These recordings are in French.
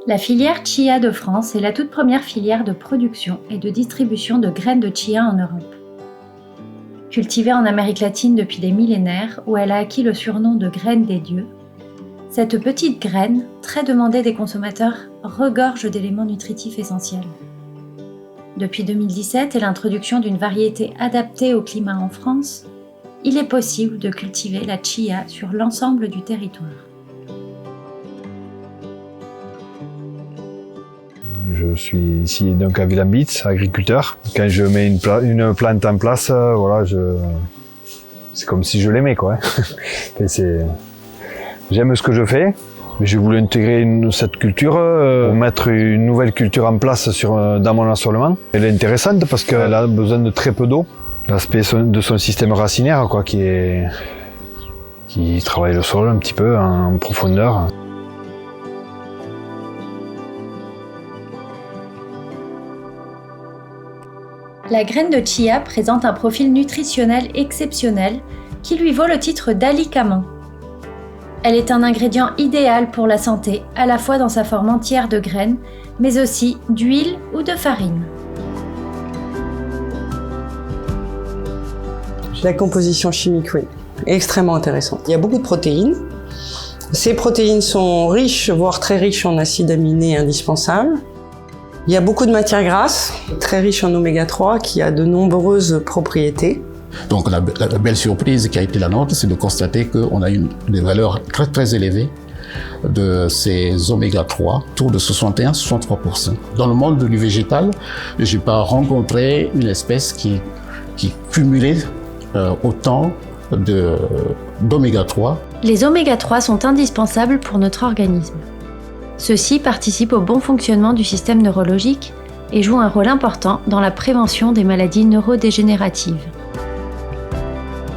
La filière chia de France est la toute première filière de production et de distribution de graines de chia en Europe. Cultivée en Amérique latine depuis des millénaires, où elle a acquis le surnom de graine des dieux, cette petite graine, très demandée des consommateurs, regorge d'éléments nutritifs essentiels. Depuis 2017 et l'introduction d'une variété adaptée au climat en France, il est possible de cultiver la chia sur l'ensemble du territoire. Je suis ici donc à Villambitz, agriculteur. Quand je mets une plante en place, voilà, c'est comme si je l'aimais, quoi. J'aime ce que je fais, mais j'ai voulu intégrer cette culture, pour mettre une nouvelle culture en place dans mon assolement. Elle est intéressante parce qu'elle a besoin de très peu d'eau. L'aspect de son système racinaire, quoi, qui travaille le sol un petit peu en profondeur. La graine de chia présente un profil nutritionnel exceptionnel qui lui vaut le titre d'alicament. Elle est un ingrédient idéal pour la santé, à la fois dans sa forme entière de graines, mais aussi d'huile ou de farine. La composition chimique, oui, extrêmement intéressante. Il y a beaucoup de protéines. Ces protéines sont riches, voire très riches en acides aminés indispensables. Il y a beaucoup de matières grasses, très riches en oméga 3, qui a de nombreuses propriétés. Donc la belle surprise qui a été la nôtre, c'est de constater qu'on a des valeurs très très élevées de ces oméga 3, autour de 61-63%. Dans le monde du végétal, je n'ai pas rencontré une espèce qui cumulait autant d'oméga 3. Les oméga 3 sont indispensables pour notre organisme. Ceux-ci participent au bon fonctionnement du système neurologique et jouent un rôle important dans la prévention des maladies neurodégénératives.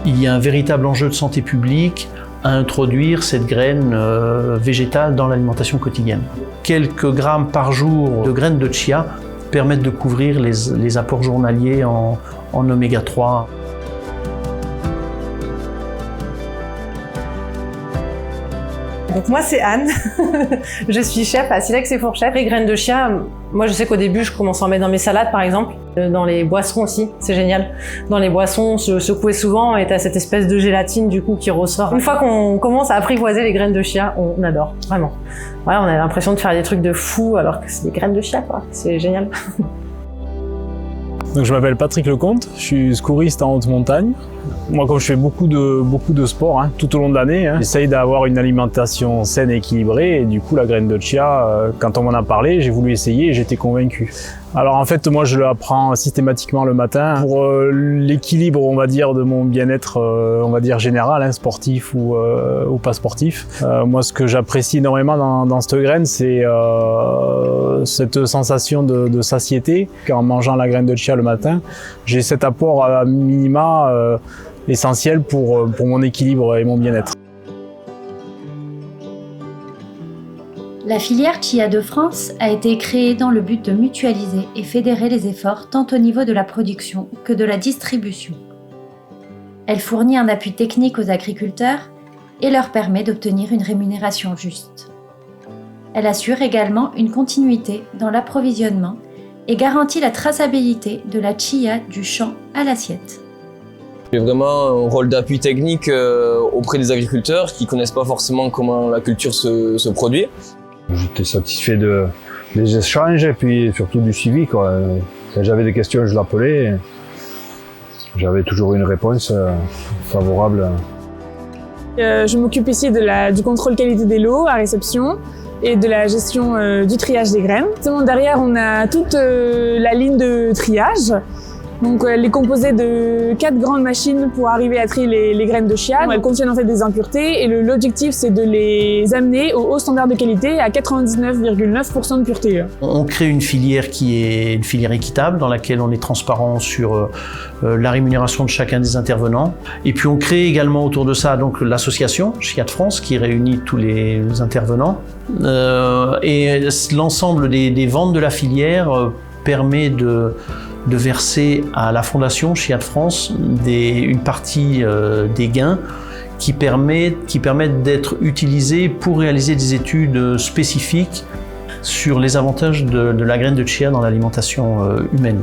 Il y a un véritable enjeu de santé publique à introduire cette graine végétale dans l'alimentation quotidienne. Quelques grammes par jour de graines de chia permettent de couvrir les apports journaliers en oméga 3. Donc moi c'est Anne, je suis chef à Silex et Fourchette. Les graines de chia, moi je sais qu'au début je commence à en mettre dans mes salades par exemple, dans les boissons aussi, c'est génial. Dans les boissons, se secouer souvent et t'as cette espèce de gélatine du coup qui ressort. Une fois qu'on commence à apprivoiser les graines de chia, on adore, vraiment. Ouais, on a l'impression de faire des trucs de fou alors que c'est des graines de chia quoi, c'est génial. Donc je m'appelle Patrick Lecomte, je suis secouriste en haute montagne. Moi, comme je fais beaucoup de sport tout au long de l'année, j'essaye d'avoir une alimentation saine et équilibrée. Et du coup, la graine de chia, quand on m'en a parlé, j'ai voulu essayer et j'étais convaincu. Alors en fait, moi, je la prends systématiquement le matin pour l'équilibre, on va dire, de mon bien-être, on va dire général, sportif ou pas sportif. Moi, ce que j'apprécie énormément dans cette graine, c'est cette sensation de satiété. En mangeant la graine de chia le matin, j'ai cet apport à minima essentiel pour mon équilibre et mon bien-être. La filière chia de France a été créée dans le but de mutualiser et fédérer les efforts tant au niveau de la production que de la distribution. Elle fournit un appui technique aux agriculteurs et leur permet d'obtenir une rémunération juste. Elle assure également une continuité dans l'approvisionnement et garantit la traçabilité de la chia du champ à l'assiette. J'ai vraiment un rôle d'appui technique auprès des agriculteurs qui ne connaissent pas forcément comment la culture se produit. J'étais satisfait des échanges et puis surtout du suivi, quoi. Quand j'avais des questions, je l'appelais. J'avais toujours une réponse favorable. Je m'occupe ici du contrôle qualité des lots à réception et de la gestion du triage des graines. Derrière, on a toute la ligne de triage. Donc elle est composée de 4 grandes machines pour arriver à trier les graines de chia. Elles contiennent en fait des impuretés et l'objectif c'est de les amener au haut standard de qualité à 99,9% de pureté. On crée une filière qui est une filière équitable dans laquelle on est transparent sur la rémunération de chacun des intervenants. Et puis on crée également autour de ça donc l'association Chia de France qui réunit tous les intervenants. Et l'ensemble des ventes de la filière permet de verser à la Fondation Chia de France une partie des gains qui permettent d'être utilisés pour réaliser des études spécifiques sur les avantages de la graine de chia dans l'alimentation humaine.